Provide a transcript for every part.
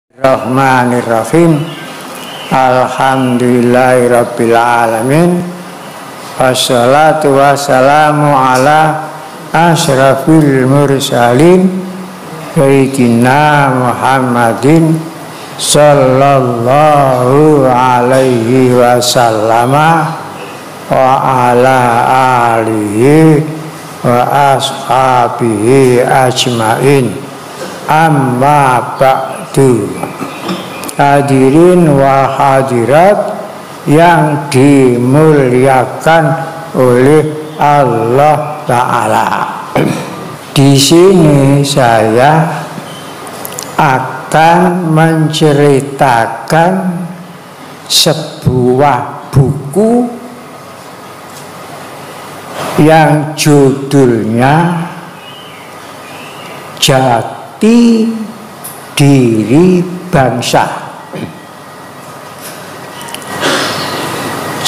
Bismillahirrahmanirrahim. Alhamdulillahirabbil alamin. Wassalatu wassalamu ala asyrafil mursalin sayyidina Muhammadin sallallahu alaihi wasallama wa ala alihi wa ashabihi ajmain. Amma ba'du. Hadirin wa hadirat yang dimuliakan oleh Allah Ta'ala. Di sini saya akan menceritakan sebuah buku yang judulnya Jati Diri Bangsa.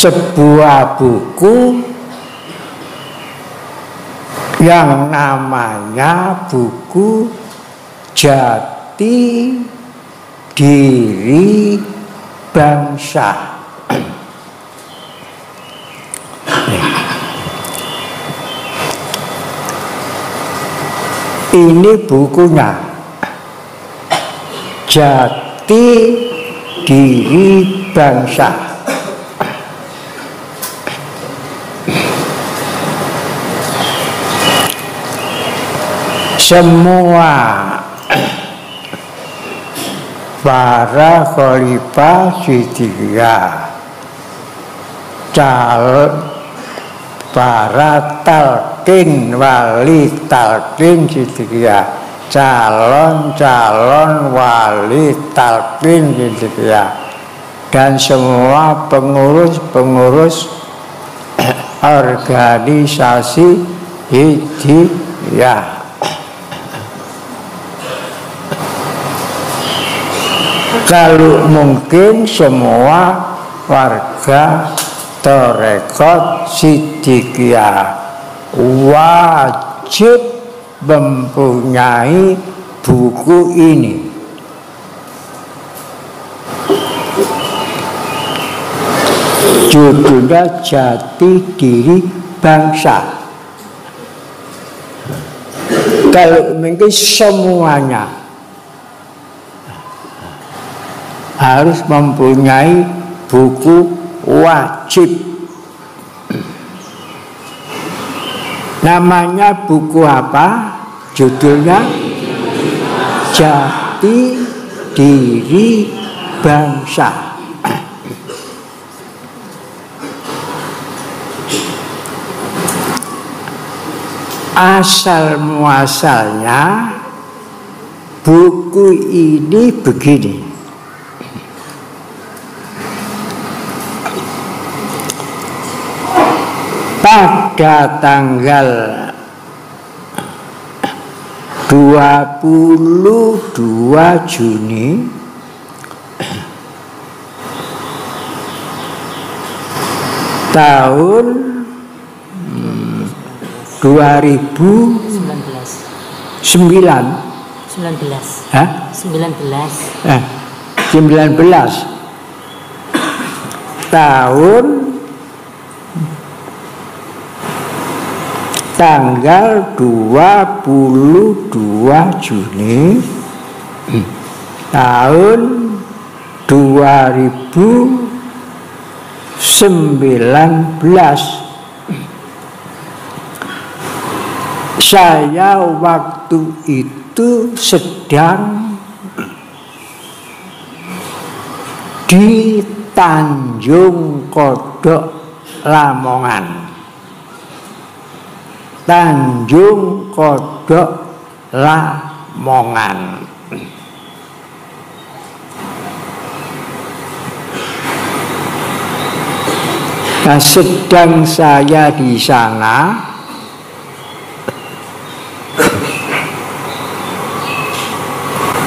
Sebuah buku yang namanya buku Jati Diri Bangsa. Ini bukunya, Jati Diri Bangsa. Semua para khalifah Siddiqiyah, para talqin wali talqin Siddiqiyah, calon wali talqin Siddiqiyah, dan semua pengurus organisasi Siddiqiyah. Kalau mungkin semua warga Tarekat Siddiqiyah wajib mempunyai buku ini. Judulnya Jati Diri Bangsa. Kalau mungkin semuanya harus mempunyai buku wajib. Namanya buku apa? Judulnya Jati Diri Bangsa. Asal muasalnya buku ini begini. Pada tanggal 22 Juni tahun 19 tahun tanggal 22 Juni tahun 2019. Saya waktu itu sedang di Tanjung Kodok, Lamongan. Tanjung Kodok, Lamongan. Nah, sedang saya di sana,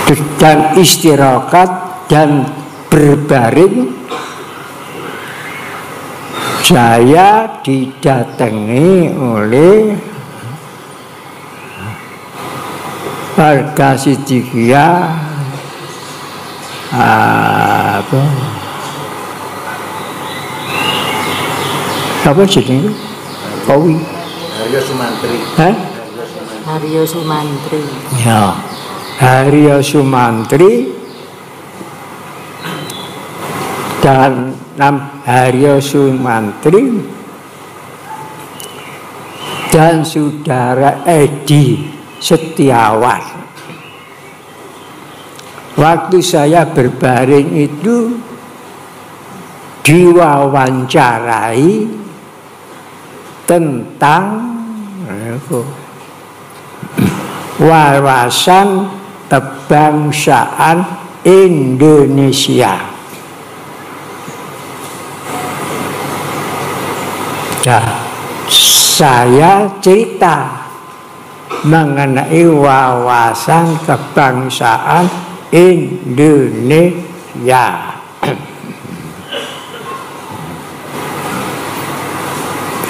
sedang istirahat dan berbaring, saya didatangi oleh warga Siddiqiyah apa jenenge Kowi Haryo Sumantri. Haryo Sumantri. Ya, Haryo Sumantri dan Haryo Sumantri dan saudara Edi Setiawan. Waktu saya berbaring itu diwawancarai tentang wawasan kebangsaan Indonesia. Nah, saya cerita mengenai wawasan kebangsaan Indonesia.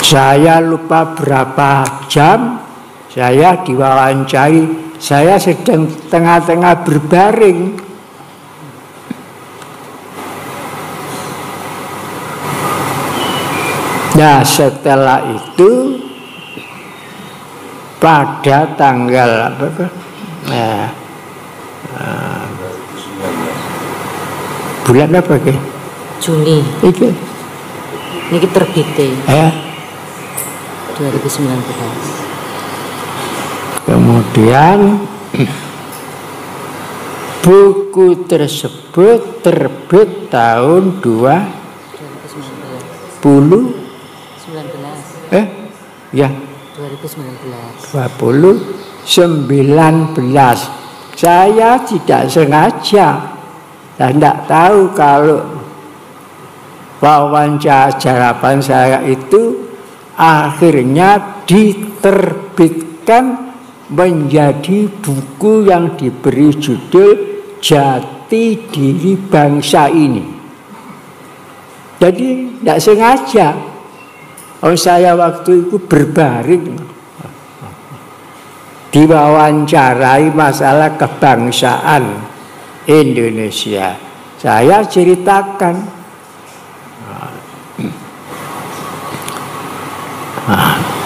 Saya lupa berapa jam saya diwawancari. Saya sedang tengah-tengah berbaring. Nah, setelah itu pada tanggal bulan apa ke? Juni. Iki. Niki terbitnya. 2019. Kemudian buku tersebut terbit tahun 2019. Ya. 2019. Saya tidak sengaja dan tidak tahu kalau wawancara harapan saya itu akhirnya diterbitkan menjadi buku yang diberi judul Jati Diri Bangsa Ini. Jadi tidak sengaja. Saya waktu itu berbaring diwawancarai masalah kebangsaan Indonesia. Saya ceritakan.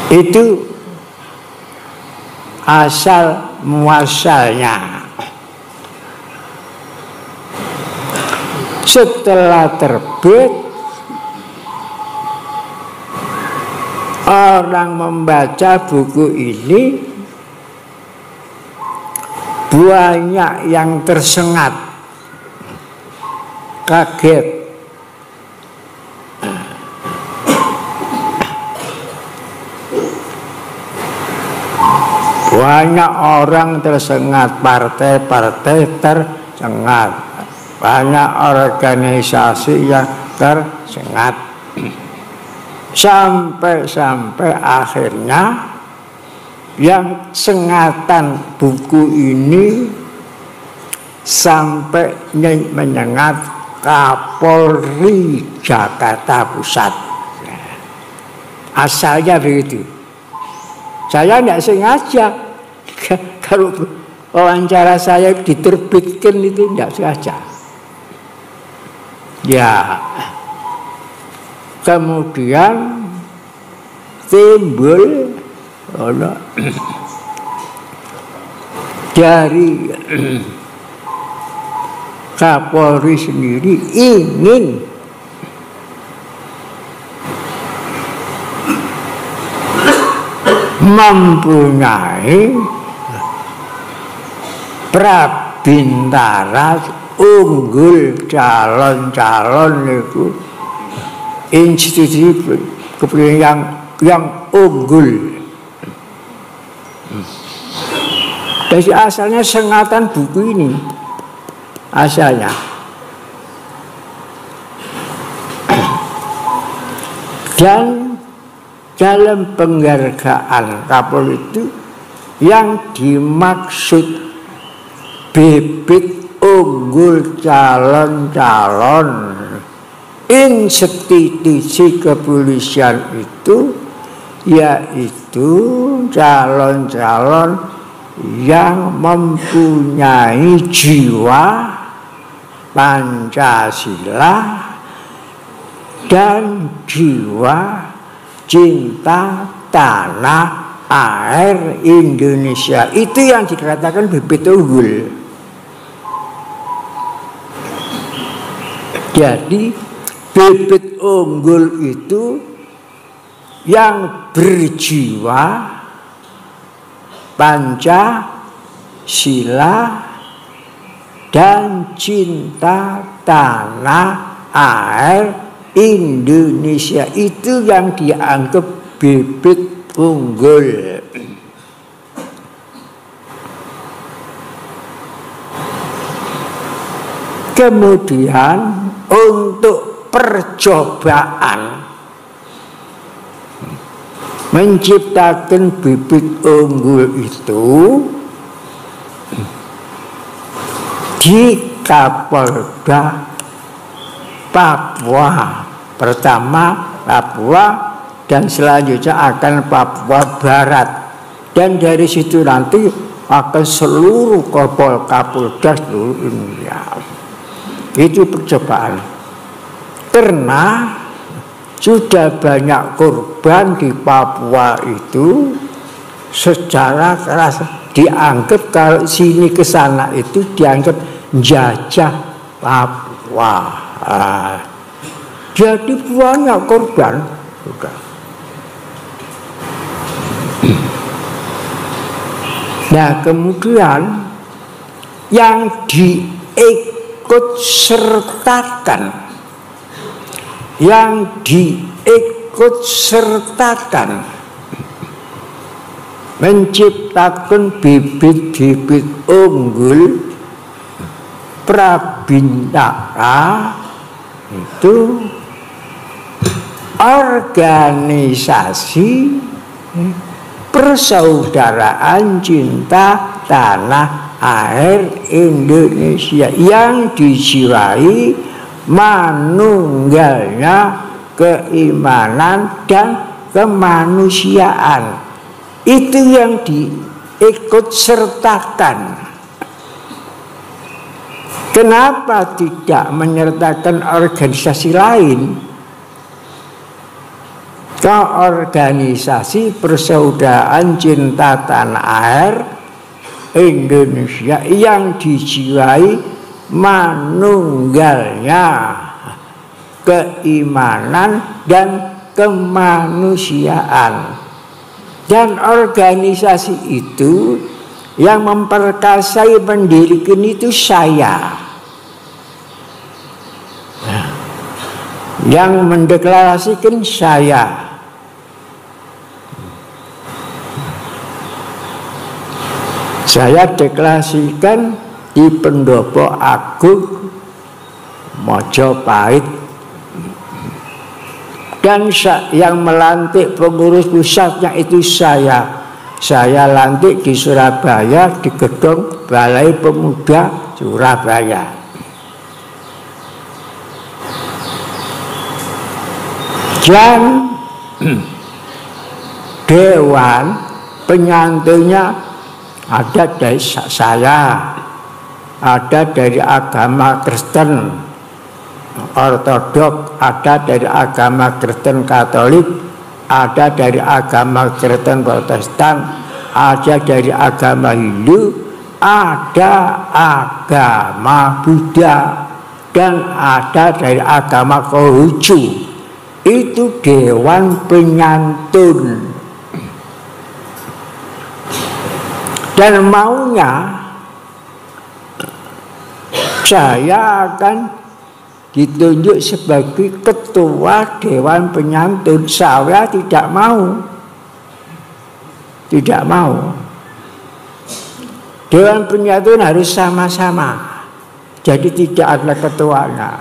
Itu asal muasalnya. Setelah terbit, orang membaca buku ini banyak yang tersengat, kaget. Banyak orang tersengat, partai-partai tersengat, banyak organisasi yang tersengat, sampai akhirnya yang sengatan buku ini sampai menyengat Kapolri Jakarta Pusat. Asalnya begitu. Saya tidak sengaja. Kalau wawancara saya diterbitkan itu tidak sengaja. Ya, kemudian timbul dari Kapolri sendiri ingin mempunyai prabintara unggul, calon-calon itu institusi kepentingan yang unggul. Dari asalnya sengatan buku ini asalnya. Dan dalam penghargaan Kapolri itu yang dimaksud bibit unggul calon-calon institusi kepolisian itu yaitu calon-calon yang mempunyai jiwa Pancasila dan jiwa cinta tanah air Indonesia. Itu yang dikatakan bibit unggul. Jadi bibit unggul itu yang berjiwa Pancasila dan cinta tanah air Indonesia, itu yang dianggap bibit unggul. Kemudian untuk percobaan menciptakan bibit unggul itu di Kapolda Papua. Pertama Papua dan selanjutnya akan Papua Barat. Dan dari situ nanti akan seluruh Kapolda seluruh Indonesia. Itu percobaan. Karena sudah banyak korban di Papua itu secara keras dianggap kalau sini ke sana itu dianggap jajah Papua. Jadi banyak korban juga. Nah, kemudian yang diikut sertakan, menciptakan bibit-bibit unggul Prabintara itu organisasi persaudaraan cinta tanah air Indonesia yang dijiwai manunggalnya keimanan dan kemanusiaan. Itu yang diikut sertakan. Kenapa tidak menyertakan organisasi lain? Organisasi persaudaraan cinta tanah air Indonesia yang dijiwai manunggalnya keimanan dan kemanusiaan. Dan organisasi itu yang memperkasai mendirikan itu saya. Yang mendeklarasikan saya. Saya deklarasikan di Pendopo Agung Mojopahit. Dan yang melantik pengurus pusatnya itu saya. Saya lantik di Surabaya di gedung Balai Pemuda Surabaya. Dan dewan penyantunya ada dari saya, ada dari agama Kristen Ortodok, ada dari agama Kristen Katolik, ada dari agama Kristen Protestan, ada dari agama Hindu, ada agama Buddha, dan ada dari agama Konghucu. Itu dewan penyantun. Dan maunya saya akan ditunjuk sebagai ketua dewan penyantun. Saya tidak mau. Tidak mau. Dewan penyantun harus sama-sama. Jadi tidak ada ketuanya.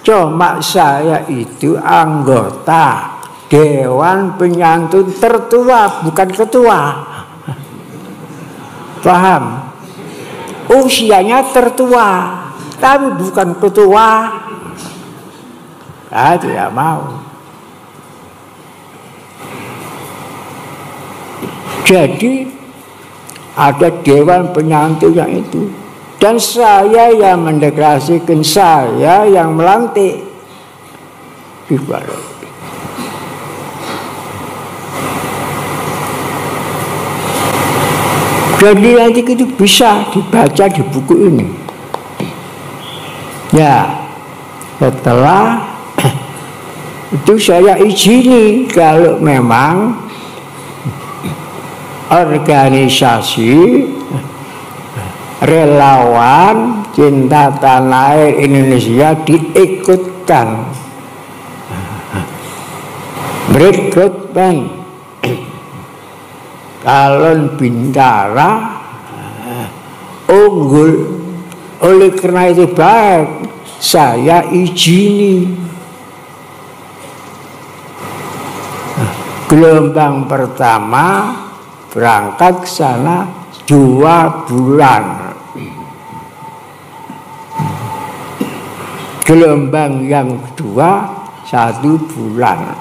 Cuma saya itu anggota dewan penyantun tertua, bukan ketua. Paham? Usianya tertua, tapi bukan ketua. Saya tidak mau. Jadi ada dewan penyantun yang itu. Dan saya yang mendeklarasikan, saya yang melantik di balai. Jadi nanti itu bisa dibaca di buku ini. Ya, setelah itu saya izini kalau memang organisasi relawan cinta tanah air Indonesia diikutkan rekrutmen calon bintara unggul. Oleh karena itu baik saya izini. Gelombang pertama berangkat ke sana 2 bulan. Gelombang yang kedua 1 bulan.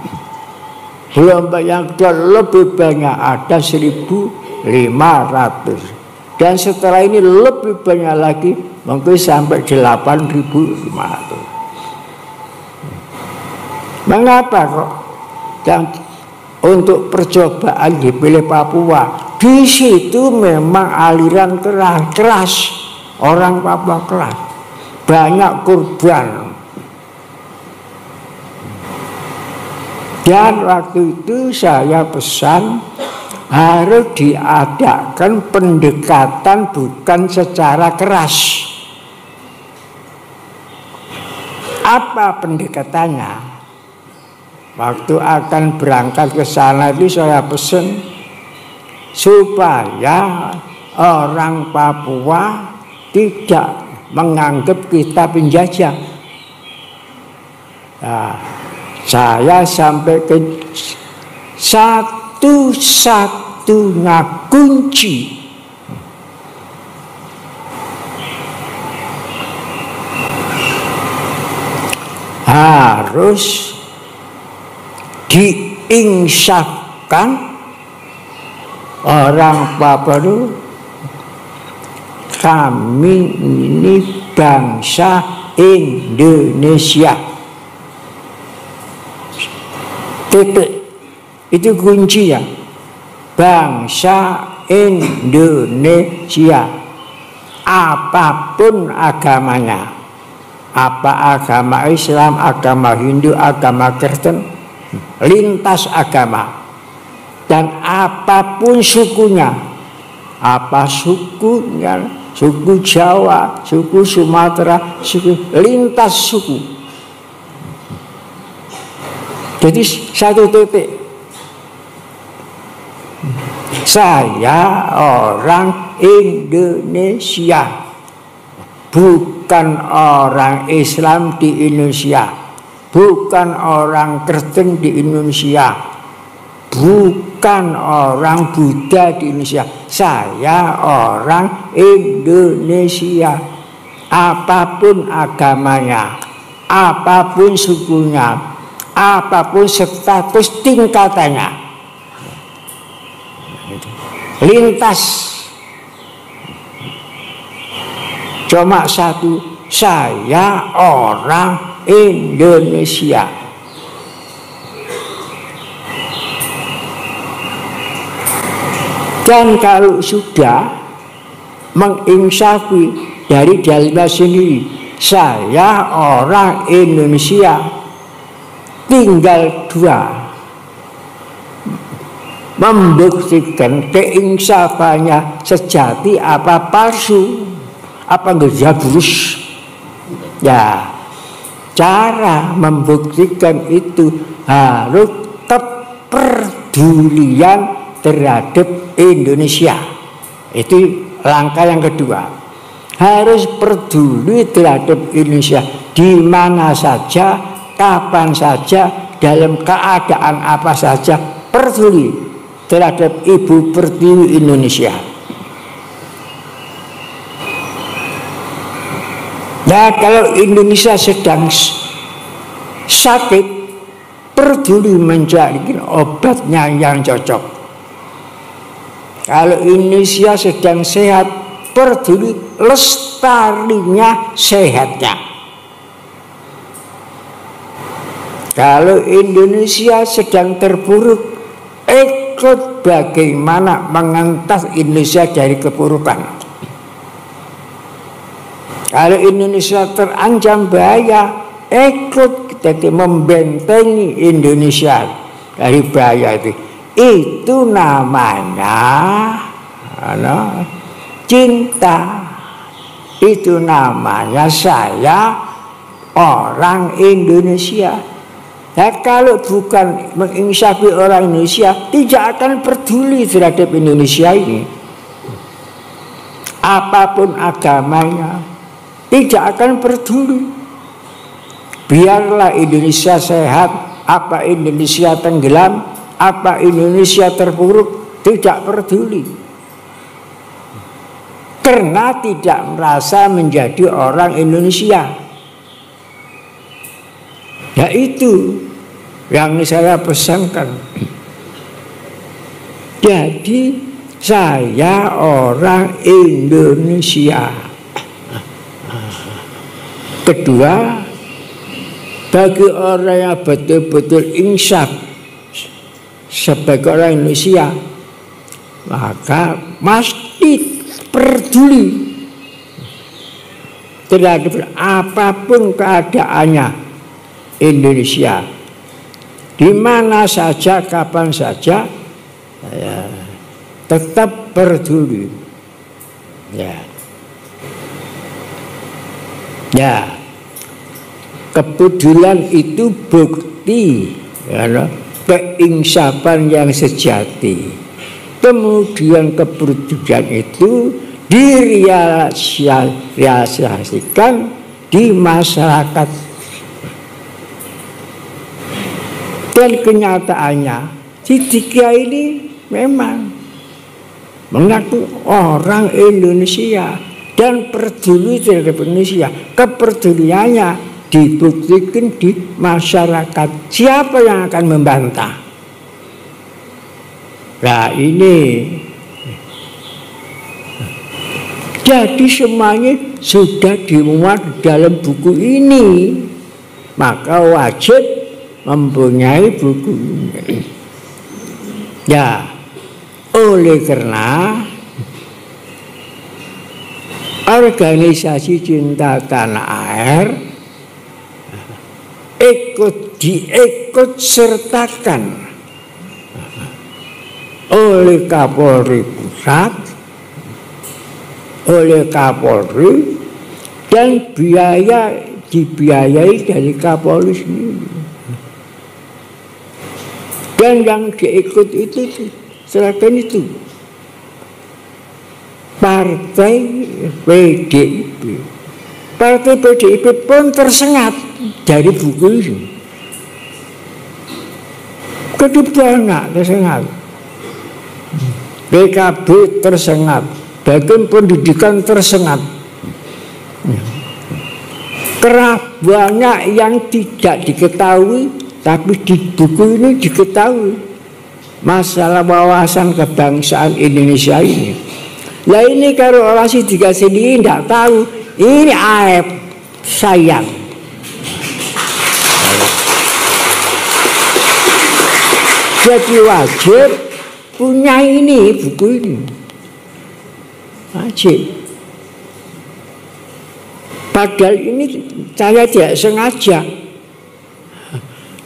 Gelombang yang kedua lebih banyak, ada 1.500. Dan setelah ini lebih banyak lagi, mungkin sampai 8.500. Mengapa kok yang untuk percobaan dipilih Papua? Di situ memang aliran keras, orang Papua keras, banyak korban. Dan waktu itu saya pesan harus diadakan pendekatan bukan secara keras. Apa pendekatannya? Waktu akan berangkat ke sana itu saya pesan supaya orang Papua tidak menganggap kita penjajah. Nah, saya sampaikan satu-satunya kunci harus diinsafkan orang Papua itu, kami ini bangsa Indonesia. Titik. Itu kunci ya. Bangsa Indonesia. Apapun agamanya. Apa agama Islam, agama Hindu, agama Kristen, lintas agama. Dan apapun sukunya. Apa sukunya, suku Jawa, suku Sumatera, suku lintas suku. Jadi satu titik. Saya orang Indonesia, bukan orang Islam di Indonesia, bukan orang Kristen di Indonesia, bukan orang Buddha di Indonesia. Saya orang Indonesia. Apapun agamanya, apapun sukunya, apapun status tingkatannya, lintas. Cuma satu, saya orang Indonesia. Dan kalau sudah menginsafi dari dalamnya sendiri, saya orang Indonesia, tinggal 2, membuktikan keinsafannya sejati apa palsu, apa ngejabrus. Ya, cara membuktikan itu harus kepedulian terhadap Indonesia. Itu langkah yang kedua. Harus peduli terhadap Indonesia di mana saja, kapan saja, dalam keadaan apa saja, peduli terhadap Ibu Pertiwi Indonesia. Nah, kalau Indonesia sedang sakit, peduli mencari obatnya yang cocok. Kalau Indonesia sedang sehat, peduli lestarinya, sehatnya. Kalau Indonesia sedang terpuruk, ikut bagaimana mengentas Indonesia dari kepurukan. Kalau Indonesia terancam bahaya, ikut kita membentengi Indonesia dari bahaya itu. Itu namanya cinta. Itu namanya saya orang Indonesia. Nah, kalau bukan menginsafi orang Indonesia, tidak akan peduli terhadap Indonesia ini. Apapun agamanya, tidak akan peduli. Biarlah Indonesia sehat, apa Indonesia tenggelam, apa Indonesia terpuruk, tidak peduli. Karena tidak merasa menjadi orang Indonesia. Ya itu yang saya pesankan. Jadi saya orang Indonesia. Kedua, bagi orang yang betul-betul insaf sebagai orang Indonesia, maka mesti peduli terhadap apapun keadaannya Indonesia, di mana saja, kapan saja, ya, tetap peduli. Ya, kepedulian itu bukti keinsafan yang sejati. Kemudian kepedulian itu direalisasikan di masyarakat. Dan kenyataannya si Dika ini memang mengaku orang Indonesia dan peduli terhadap Indonesia. Kepeduliannya dibuktikan di masyarakat. Siapa yang akan membantah? Nah ini, jadi semuanya sudah dimuat dalam buku ini, maka wajib mempunyai buku ini. Ya, oleh karena organisasi cinta tanah air diikut sertakan oleh Kapolri Pusat, oleh Kapolri, dan dibiayai dari Kapolri sendiri. Dan yang diikut itu seragam itu Partai PDIP. Partai PDIP pun tersengat dari buku ini. Kedua tersengat. PKB tersengat. Bagian pendidikan tersengat. Karena banyak yang tidak diketahui, tapi di buku ini diketahui masalah wawasan kebangsaan Indonesia ini. Nah ini kalau orang Dika sendiri tidak tahu, ini aib, sayang. Jadi wajib punya ini, buku ini. Wajib. Padahal ini saya tidak sengaja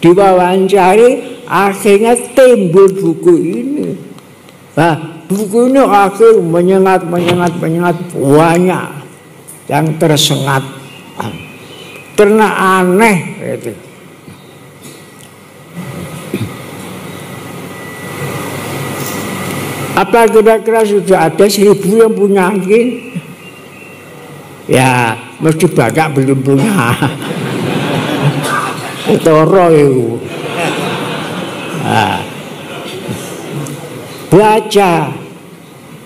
diwawancari, akhirnya timbul buku ini. Nah, buku ini akhirnya menyengat banyak yang tersengat karena aneh gitu. Apa kira-kira sudah ada 1000 yang punya ini? Ya mesti banyak belum punya. Toro itu. Nah, baca,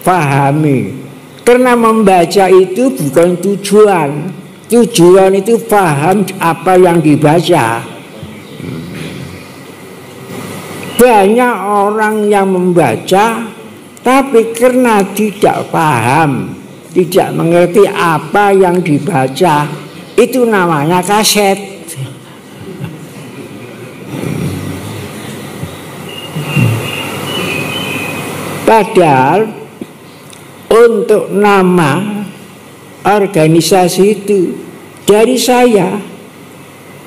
pahami. Karena membaca itu bukan tujuan. Tujuan itu paham apa yang dibaca. Banyak orang yang membaca, tapi karena tidak paham tidak mengerti apa yang dibaca, itu namanya kaset. Padahal untuk nama organisasi itu dari saya,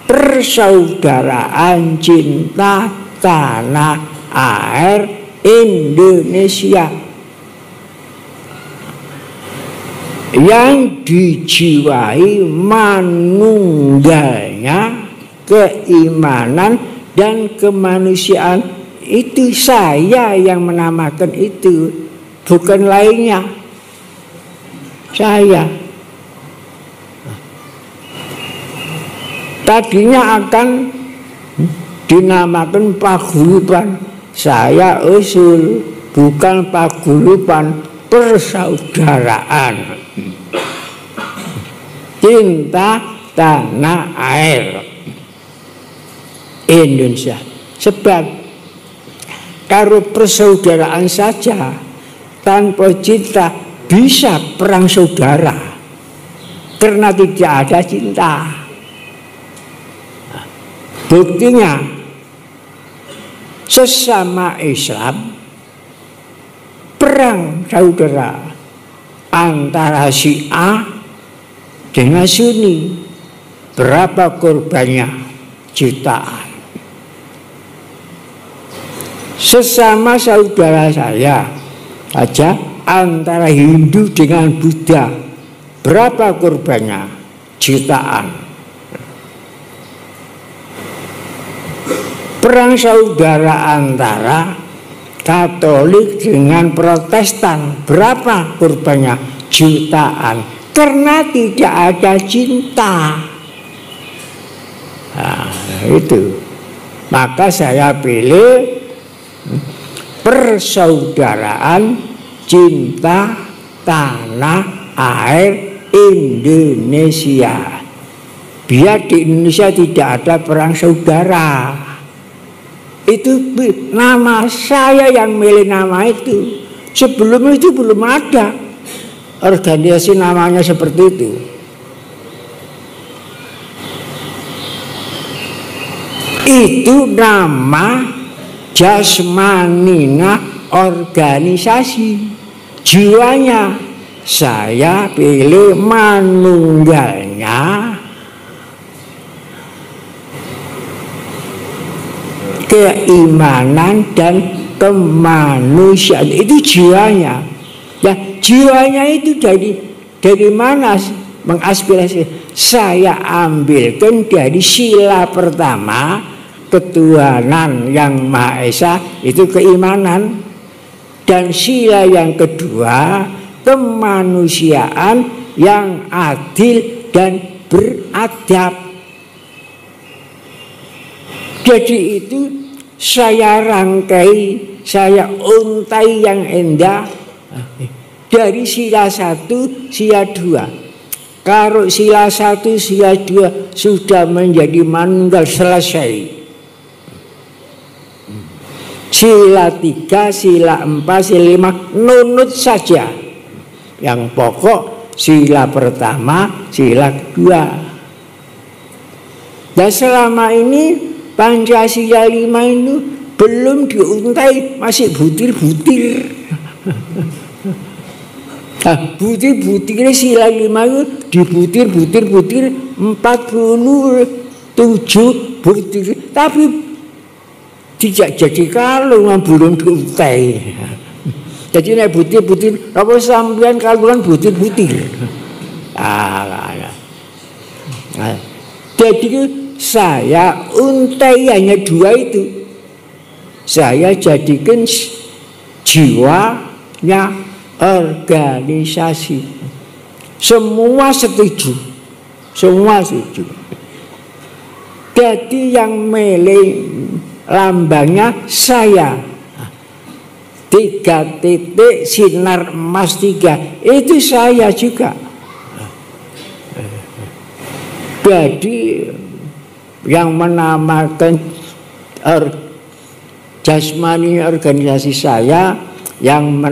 Persaudaraan Cinta Tanah Air Indonesia, yang dijiwai manunggalnya keimanan dan kemanusiaan. Itu saya yang menamakan itu, bukan lainnya. Saya tadinya akan dinamakan paguyuban, saya usul bukan paguyuban, persaudaraan cinta tanah air Indonesia. Sebab karo persaudaraan saja tanpa cinta bisa perang saudara, karena tidak ada cinta. Buktinya sesama Islam perang saudara antara Syiah dengan Sunni, berapa korbannya? Jutaan. Sesama saudara saya aja antara Hindu dengan Buddha, berapa korbannya? Jutaan. Perang saudara antara Katolik dengan Protestan, berapa korbannya? Jutaan. Karena tidak ada cinta. Nah, itu. Maka saya pilih Persaudaraan Cinta Tanah Air Indonesia. Biar di Indonesia tidak ada perang saudara. Itu nama saya yang milih nama itu. Sebelum itu belum ada organisasi namanya seperti itu. Itu nama jasmanina organisasi. Jiwanya saya pilih manunggalnya keimanan dan kemanusiaan. Itu jiwanya. Ya, jiwanya itu dari mana mengaspirasi? Saya ambilkan dari sila pertama, ketuhanan yang Maha Esa, itu keimanan. Dan sila yang kedua, kemanusiaan yang adil dan beradab. Jadi itu saya rangkai, saya untai yang indah dari sila 1, sila 2. Kalau sila 1, sila 2 sudah menjadi manunggal, selesai. Sila 3, sila 4, sila 5 nunut saja. Yang pokok sila pertama, sila kedua. Dan selama ini Pancasila 5 itu belum diuntai, masih butir-butir. Nah, butir-butirnya sila 5 itu dibutir-butir 47 butir. Tapi tidak jadi kalau belum diuntai. Jadi nek butir-butir apa sampean kaluan butir-butir. Jadi saya untai hanya 2 itu. Saya jadikan jiwanya organisasi. Semua setuju. Semua setuju. Jadi yang milih lambangnya saya 3 titik sinar emas 3 itu saya juga. Jadi yang menamakan jasmani organisasi saya yang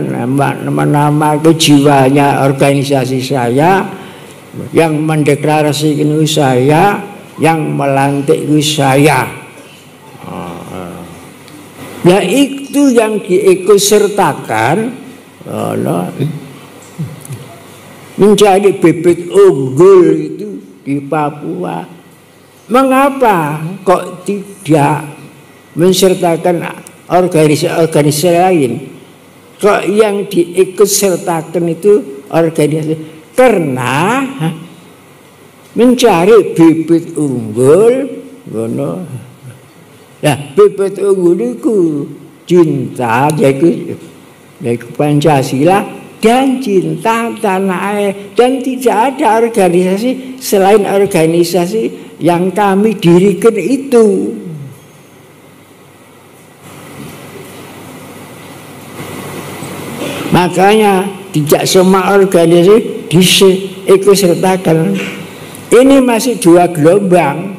menamakan jiwanya organisasi saya, yang mendeklarasikan saya, yang melantik saya. Nah itu yang diikutsertakan menjadi bibit unggul itu di Papua. Mengapa kok tidak mensertakan organisasi lain? Kok yang diikutsertakan itu organisasi? Karena mencari bibit unggul, nah bibit unggul itu cinta, yaitu Pancasila dan cinta tanah air, dan tidak ada organisasi selain organisasi yang kami dirikan itu. Makanya tidak semua organisasi diikutsertakan. Ini masih 2 gelombang.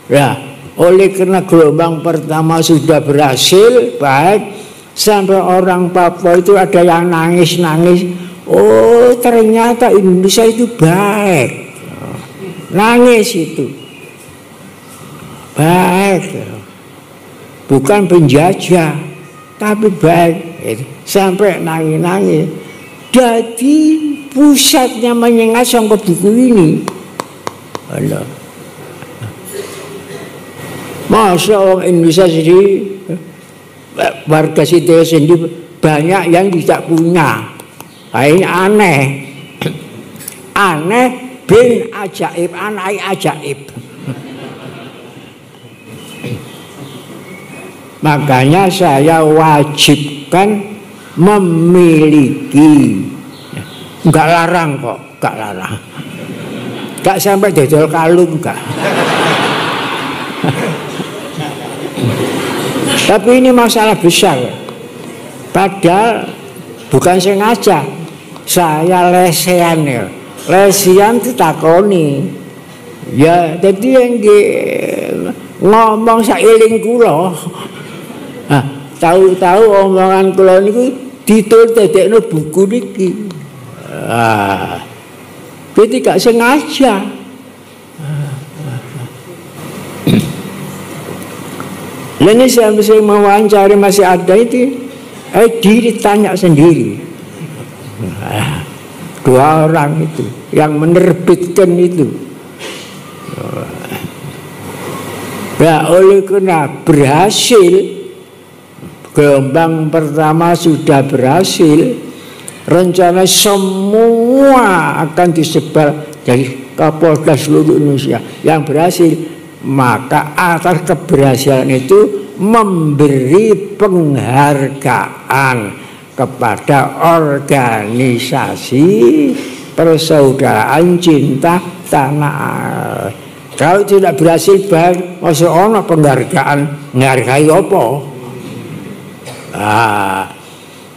Nah, oleh karena gelombang pertama sudah berhasil baik, sampai orang Papua itu ada yang nangis-nangis. Oh, ternyata Indonesia itu baik. Nangis itu baik, bukan penjajah tapi baik. Sampai nangis-nangis. Jadi pusatnya menyengat sampai buku ini. Allah. Masa orang Indonesia sendiri, warga situ sendiri banyak yang tidak punya. Ini aneh. Aneh bin ajaib, anai ajaib. Makanya saya wajibkan memiliki. Enggak larang kok, enggak larang. Enggak sampai dodol kalung, enggak. Tapi ini masalah besar. Padahal bukan sengaja. Saya lesehan ya. Lesehan ditakoni. Ya, jadi yang ngomong sailing kula. Nah, tahu-tahu omongan kula niku ditulis dadekno buku niki. Jadi gak sengaja. Ini saya mewawancari masih ada itu, diri tanya sendiri. 2 orang itu yang menerbitkan itu. Nah, oleh karena berhasil, gelombang pertama sudah berhasil, rencana semua akan disebar dari Kapolda seluruh Indonesia yang berhasil. Maka atas keberhasilan itu memberi penghargaan kepada organisasi persaudaraan cinta tanah air. Kalau tidak berhasil baik, masuk ono penghargaan, menghargai apa?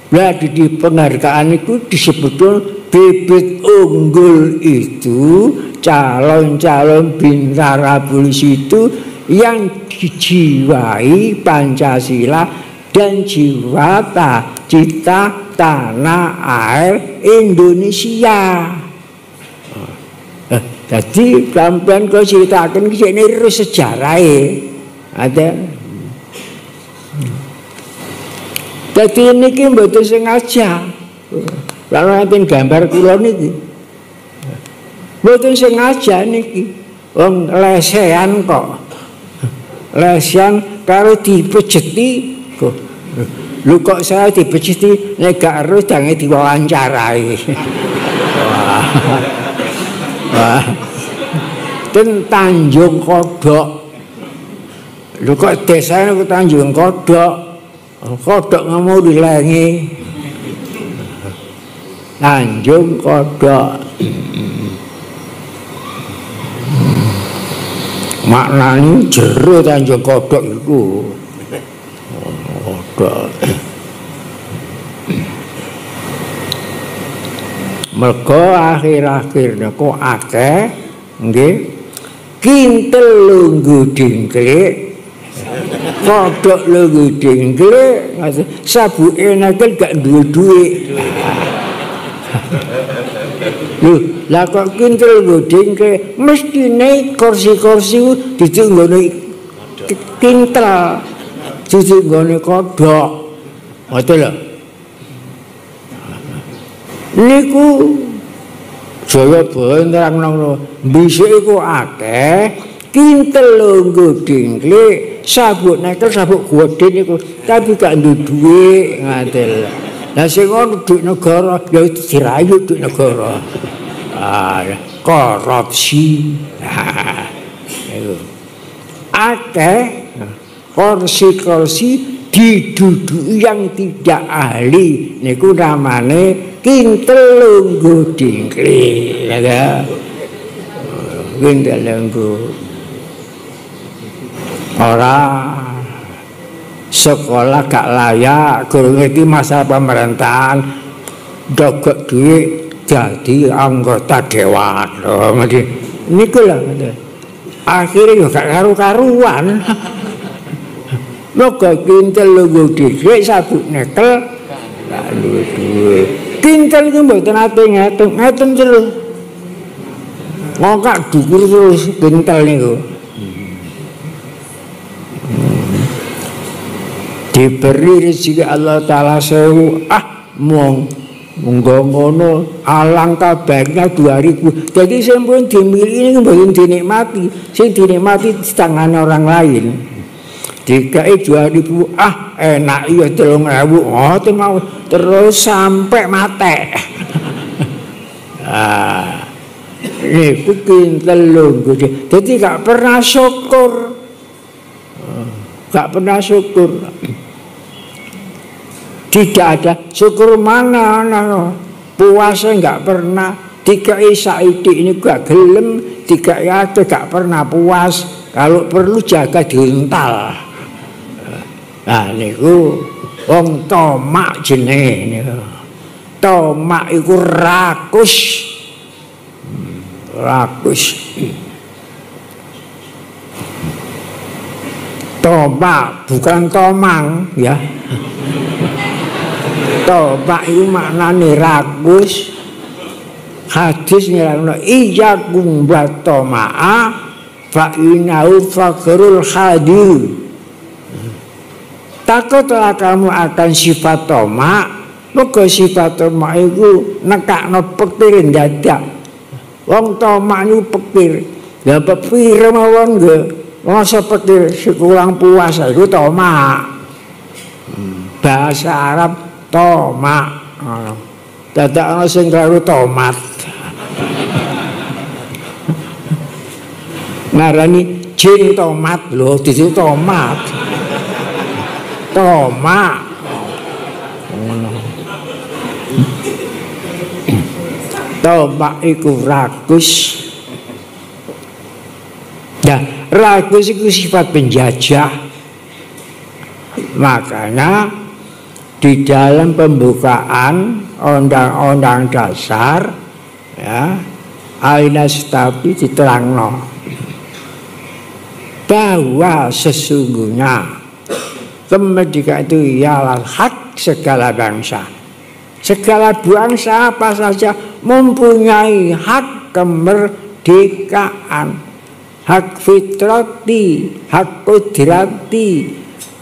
Nah, di penghargaan itu disebut bibit unggul itu, calon-calon bintara polisi itu yang dijiwai Pancasila dan jiwa cita tanah air Indonesia. Jadi sampeyan kok ceritakan ini sejarahnya ada. Jadi ini kan betul sengaja. Kalau nanti gambar kula niki, betul sengaja niki. Wong lesehan kok, lesehan kalau dipejeti kok. Lu kok saya dipejeti, nek gak harus jangan diwawancarai. Wah, ten Tanjung Kodok. Lu kok desa itu Tanjung Kodok. Kodok nggak mau dilengi. Tanjung Kodok. Maknanya jero Tanjung Kodok itu. Kodok. Mergo akhir-akhirnya kok akeh nggih kintel lungguh dingklik Kodok lho dengkle sabuke nekel gak duwe duit. Lho, lah kok kintel lho dengkle mestine kursi-kursi ditunggone kintel. Ditunggone kodok. Ngoten lho. Niku Jayabaya nerangno mbisik iku akeh kintel lho dengkle sabuk nekel sabuk gedhe niku tapi gak duwe ngaten. Lah sing ono duit negara ya dirayu duit negara. Korupsi. Akeh kursi-kursi diduduki yang tidak ahli niku namane kintel lungguh dingkle ya. Kintel lungguh ora sekolah gak layak guru ngerti masalah pemerintahan dogok duit jadi anggota dewan ngerti niku lho akhirnya gak karu-karuan. Moga kintel lungguh dingkle sabuk nekel gak duwe. Kintel iki mboten ate ngeten terus. Ngokak dukur terus kintel niku. Diberi rezeki Allah Ta'ala sewu monggo ngono alangkah baiknya 2000. Jadi sampun dimiliki ini mboten dinikmati, sing dinikmati di tangan orang lain. Dikai 2000 enak iya 3000 ngoten mau terus sampai mate. Niku kintel lungguh. Dadi gak pernah syukur. Gak pernah syukur. Tidak ada syukur mana puasa gak pernah. Dikai saiki ini gak gelem, dikai ate gak pernah puas. Kalau perlu jaga diuntal. Nah niku wong tomak jenenge niku. Tomak iku rakus. Rakus. Tomak bukan tomang ya. Tomak itu maknane rakus. Hadis nyerangno iyakum wa toma'a fa innahu faqrul hadir. Takutlah kamu akan sifat tomak. Muga sifat tomak itu nekakno pekir dadak. Wong tomak niku pekir. Lah pekir mawon nggih. Masa pekir kurang puasa iku tomak. Bahasa Arab tomak. Dadak ana sing karo tomat. Ngarani jin tomat lho, dadi tomat. Tomak. Tomak iku rakus. Nah, rakus itu sifat penjajah. Makanya di dalam pembukaan undang-undang dasar ya, Alinas tapi diterangno bahwa sesungguhnya kemerdekaan itu ialah hak segala bangsa. Segala bangsa apa saja mempunyai hak kemerdekaan, hak fitrati, hak kudrati,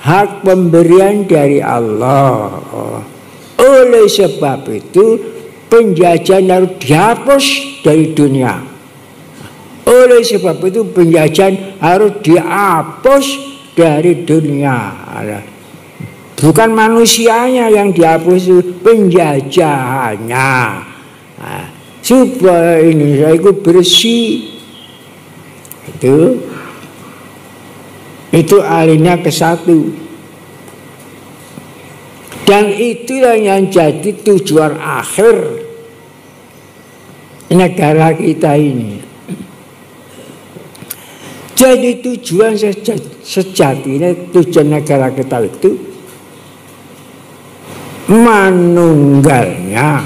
hak pemberian dari Allah. Oleh sebab itu penjajahan harus dihapus dari dunia. Oleh sebab itu penjajahan harus dihapus dari dunia. Bukan manusianya yang dihapus, penjajahannya. Nah, supaya Indonesia itu bersih. Itu alinea ke-1. Dan itulah yang jadi tujuan akhir negara kita ini. Jadi tujuan sejatinya, tujuan negara kita itu manunggalnya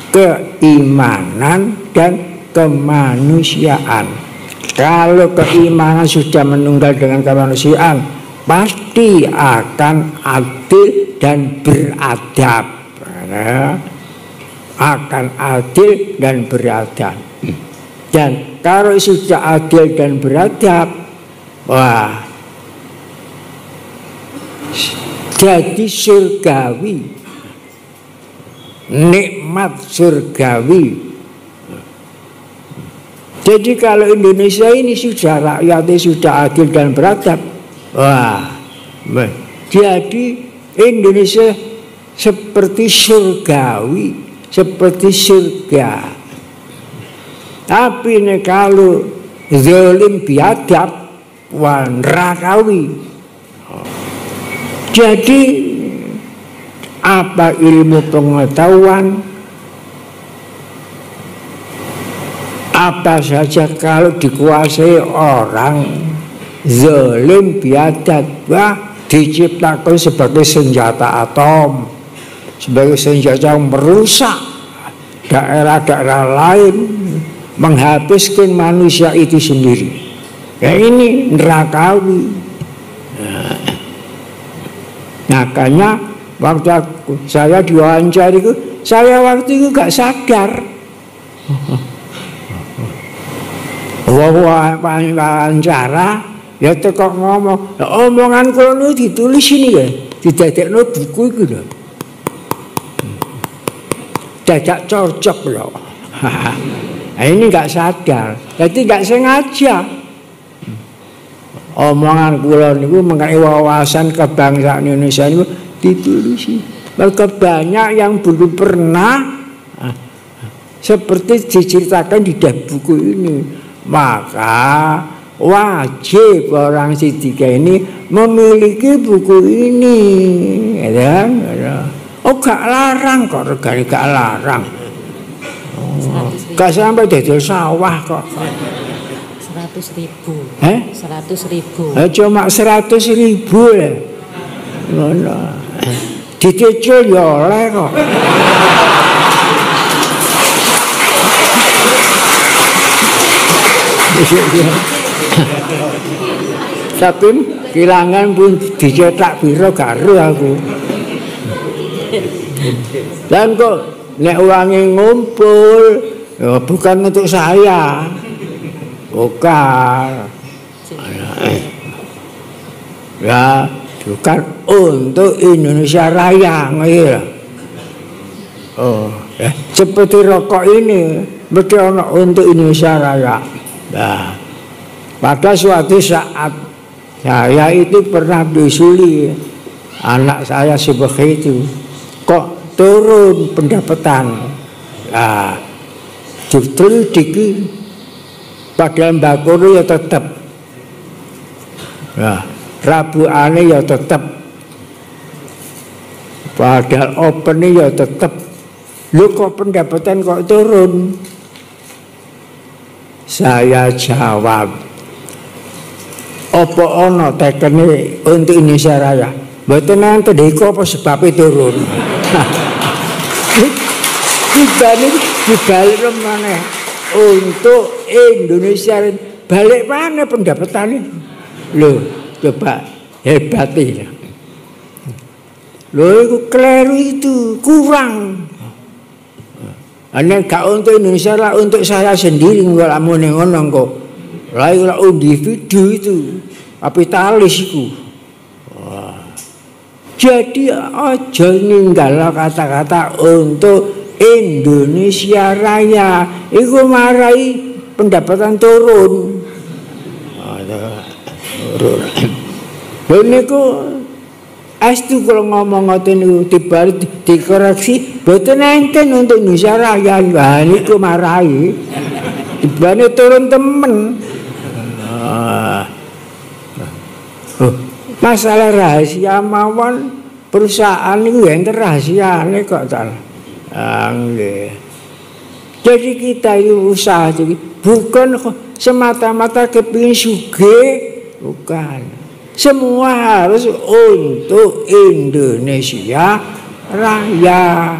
keimanan dan kemanusiaan. Kalau keimanan sudah menunggal dengan kemanusiaan, pasti akan adil dan beradab. Akan adil dan beradab. Dan kalau sudah adil dan beradab, wah, jadi surgawi, nikmat surgawi. Jadi kalau Indonesia ini sudah rakyatnya sudah adil dan beradab, wah, jadi Indonesia seperti surgawi, seperti surga. Tapi nih kalau zalim biadab, wah, nerakawi. Jadi apa ilmu pengetahuan, apa saja kalau dikuasai orang zalim biadab, wah, diciptakan sebagai senjata atom, sebagai senjata yang merusak daerah-daerah lain, menghabiskan manusia itu sendiri. Ya ini nerakawi. Makanya waktu saya diwawancara itu, saya waktu itu gak sadar. Wawancara ya tekok ngomong, omongan kono ditulis ini ya, didadekno buku itu lho. Dadak cocok loh. Nah, ini nggak sadar, jadi nggak sengaja. Omongan kula niku mengenai wawasan kebangsaan Indonesia niku ditulis. Maka banyak yang belum pernah seperti diceritakan di buku ini. Maka wajib orang Sidika ini memiliki buku ini, ya. Oh gak larang kok, regane gak larang. Oh, gak sampai dodol sawah kok. 100.000. 100.000. Cuma 100.000 ya. Ngono. Dicicil ya oleh kok. Tapi kilangan pun dicetak biro karo aku. Dan kok nek uangnya ngumpul, ya bukan untuk saya, bukan, ya bukan untuk Indonesia Raya, gitu. Oh, ya. Seperti rokok ini, mesti untuk Indonesia Raya. Nah, pada suatu saat saya itu pernah disuli anak saya sebagai itu, kok turun pendapatan. Nah, justru diki padahal mbakuru ya tetap. Nah, Rabu aneh ya tetap. Padahal open ya tetap. Lu kok pendapatan kok turun? Saya jawab, opo ono tekene untuk Indonesia Raya? Mboten nanti deko apa sebabnya turun? Dibalik mana? Untuk Indonesia balik mana pendapatannya? Loh, coba hebati. Loh, itu keliru itu kurang. Ane gak untuk Indonesia lah, untuk saya sendiri nggak mau nengono kok. Lain individu itu, kapitalis itu. Jadi aja ninggal kata-kata untuk Indonesia Raya. Iku marai pendapatan turun. Niku astu kalau ngomong ngoten niku dibalik dikoreksi boten enten untuk Indonesia Raya. Lah niku marai dibane turun temen. Masalah rahasia mawon perusahaan niku enten rahasiane kok ta. Nggih. Jadi kita itu usaha jadi bukan semata-mata kepingin sugih, bukan. Semua harus untuk Indonesia Raya.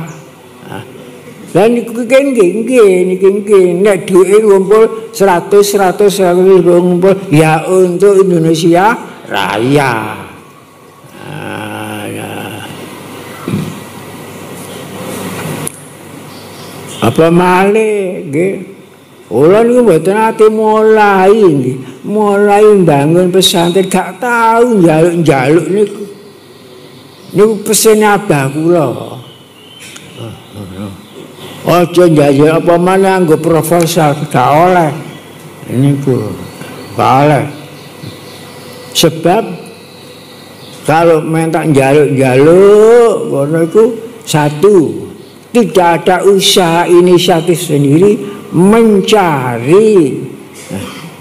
Lah niku nggih nek dhuwit ngumpul 100 ngumpul ya untuk Indonesia Raya. Apa malih nggih? Kula niku mboten ate mulai nggih. Mulai bangun pesantren gak tahu njaluk-njaluk niku. Niku pesene abah kula. Aja njajal apa maneh nggo proposal gak oleh. Niku gak oleh. Sebab kalau minta njaluk-njaluk ngono iku satu, tidak ada usaha inisiatif sendiri mencari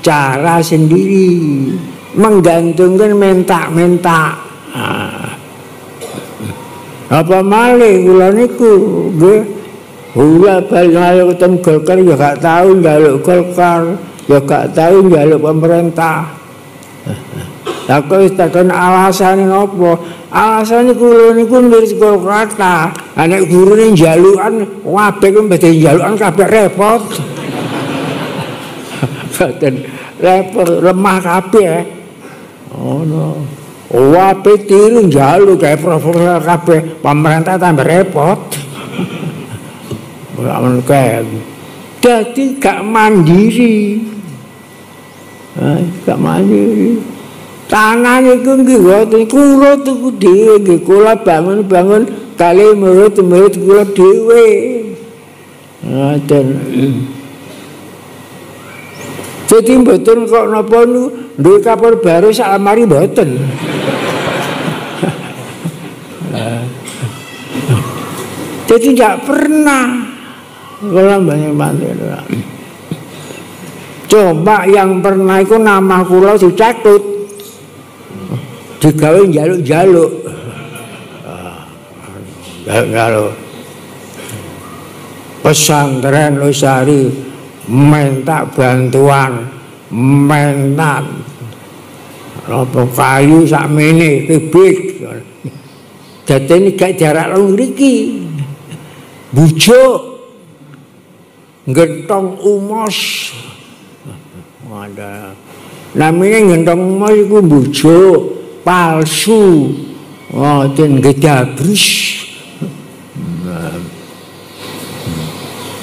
cara sendiri, menggantungkan minta-minta. Apa malih kula niku nggih. Kula bali ketemu Golkar ya gak tahu njaluk Golkar, ya gak tahu njaluk pemerintah. Lah kok takon alasane ngopo? Alasane kula niku nulis Golkar ta. Nek gurune njalukan kabeh ku mbedhe njalukan kabeh repot. Boten repot lemah kabeh. Ono. Wae tiru njaluk gawe proposal kabeh pemerintah tambah repot. Jadi gak mandiri, gak mandiri. Tangan itu nggih kula tuku dhewe nggih kula bangun kali murid kula dhewe. Ngoten. Jadi mboten kok napa niku duwe kapur baru sak lemari mboten. Jadi tidak pernah kalau banyak. Coba yang pernah itu nama kula dicatut, digawe jaluk-jaluk. Jaluk. Pesantren Losari minta bantuan, minta apa kayu sakmene kebik. Dadi ini gak jarak long mriki. Bujuk gentong umos ada namanya gentong umos itu bujuk palsu dan gedabrus.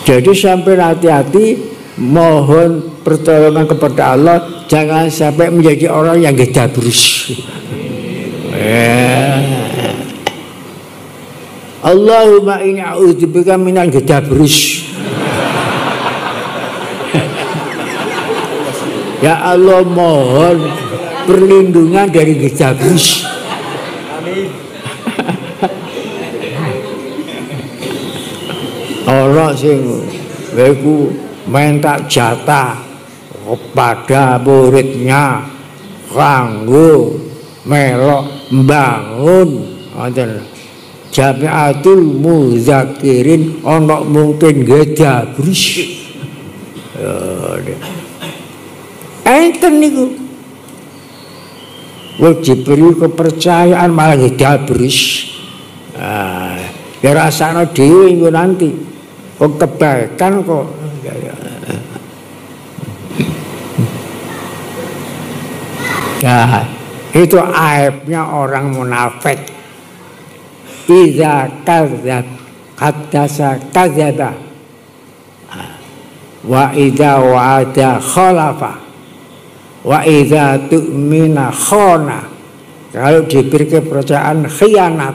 Jadi sampai hati-hati mohon pertolongan kepada Allah, jangan sampai menjadi orang yang gedabrus. Allahumma inni a'udzubika minal gedabrus. Ya Allah, mohon perlindungan dari gedabrus. Amin. Orang sing beku minta jatah kepada muridnya kanggo melok mbangun ngoten. Jamiatul Muzakirin ana mungkin gedabrus. Enten niku diberi kepercayaan malah gedabrus. Ya rasane dhewe engko nanti kok kebaikan kok. Nah, itu aibnya orang munafik. Iza kadzab haddasa kadzaba wa idza wa'ada khalafa wa idza tu'mina khana. Kalau diberi kepercayaan khianat,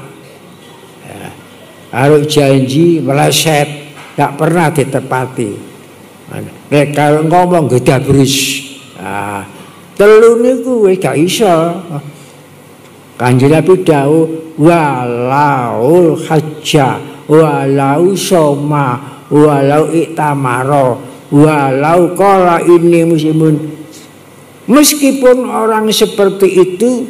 kalau janji meleset, tak pernah ditepati. Kalau ngomong gedabrus, telu niku wis gak iso. Kanjeng Nabi dawuh walaul hajja walau soma walau iktamaro walau qala ini muslimun. Meskipun orang seperti itu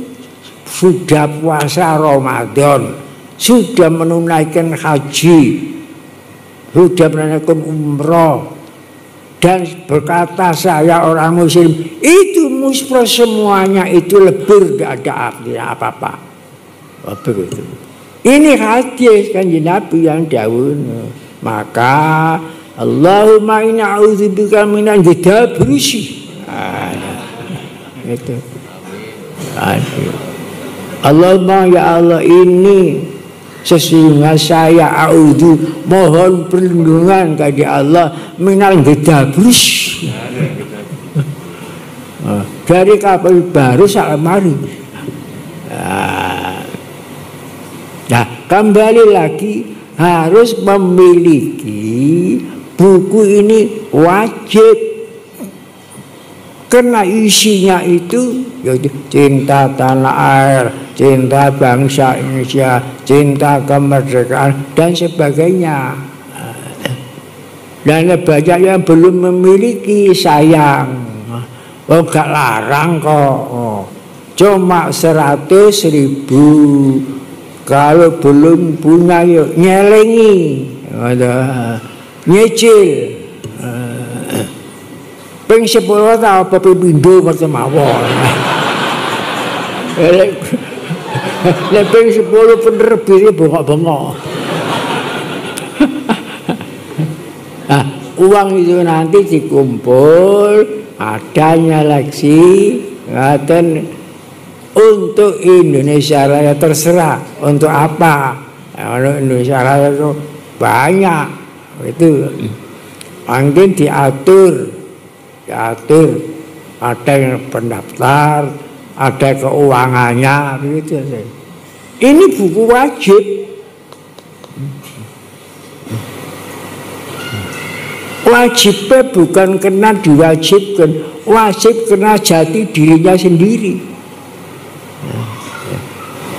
sudah puasa Ramadan, sudah menunaikan haji, sudah menunaikan umroh, dan berkata saya orang muslim, itu muspro semuanya itu lebur, tidak ada artinya apa-apa. Begitu. Ini hadis Kanjeng Nabi yang dawuh maka Allahumma inna a'udzubika minal ghadabrisi. Itu. Allahumma ya Allah, ini sesungguhnya saya a'udzu mohon perlindungan kepada Allah minal ghadabrus. Dari kapal baru salamari. Nah, kembali lagi harus memiliki buku ini wajib, karena isinya itu yaitu cinta tanah air, cinta bangsa Indonesia, cinta kemerdekaan dan sebagainya. Dan banyak yang belum memiliki, sayang. Oh, gak larang kok. Cuma 100.000. Kalau belum punya yuk nyelengi, nyicil. Ping 10 ta apa pindho macam mawon. Lek ping 10 penerbitnya bengok-bengok. Nah, uang itu nanti dikumpul, adanya leksi ngaten untuk Indonesia Raya, terserah untuk apa. Kalau Indonesia Raya itu banyak, itu mungkin diatur, ada yang pendaftar, ada keuangannya, begitu. Ini buku wajib. Wajibnya bukan karena diwajibkan, wajib karena jati dirinya sendiri.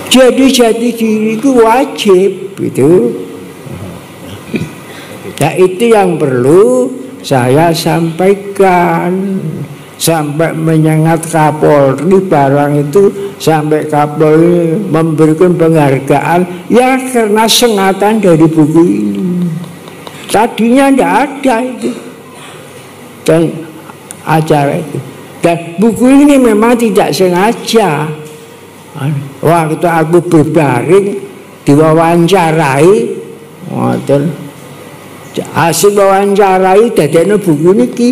Jadi jati diri itu wajib, itu. Nah, itu yang perlu saya sampaikan, sampai menyengat Kapolri barang itu, sampai Kapolri memberikan penghargaan ya karena sengatan dari buku ini. Tadinya tidak ada itu dan acara itu, dan buku ini memang tidak sengaja. Waktu aku berbaring diwawancarai, hasil wawancarai dadekno buku niki.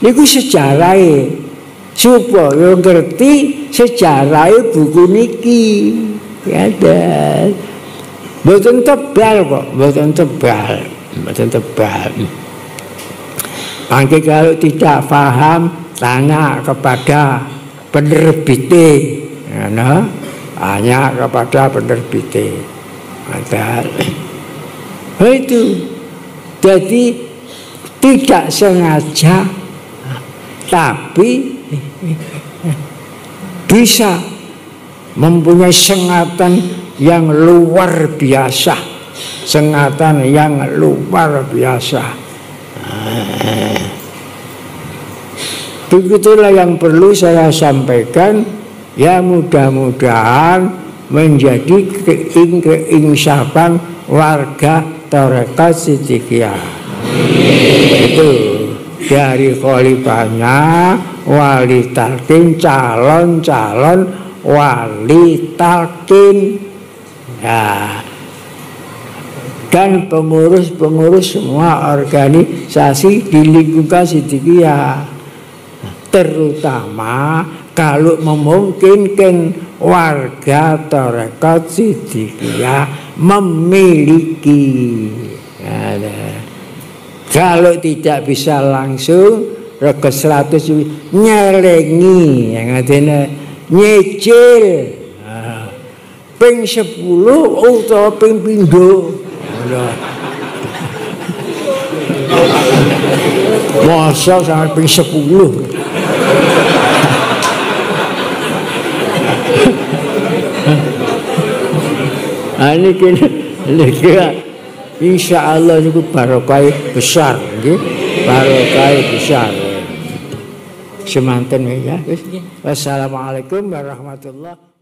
Niku sejarah supaya ngerti sejarah buku niki. Ya dan boten tebal kok, boten tebal. Mangke kalau tidak paham tanya kepada penerbitnya, tanya kepada penerbitnya. Itu jadi tidak sengaja, tapi bisa mempunyai sengatan yang luar biasa, sengatan yang luar biasa. Begitulah yang perlu saya sampaikan. Ya, mudah-mudahan menjadi keinsapan warga Tarekat Siddiqiyah. Itu dari khalifahnya wali talqin, calon-calon wali talqin, ya, dan pengurus-pengurus semua organisasi di lingkungan Siddiqiyah. Terutama kalau memungkinkan warga Tarekat Siddiqiyah memiliki. Kalau tidak bisa langsung ke 100 nyelengi, yang artinya nyicil ping 10 atau ping pindho. Masa sampai ping 10. Ini kira insya Allah itu barokah besar, barokah besar. Semanten ya. Wassalamualaikum warahmatullahi wabarakatuh.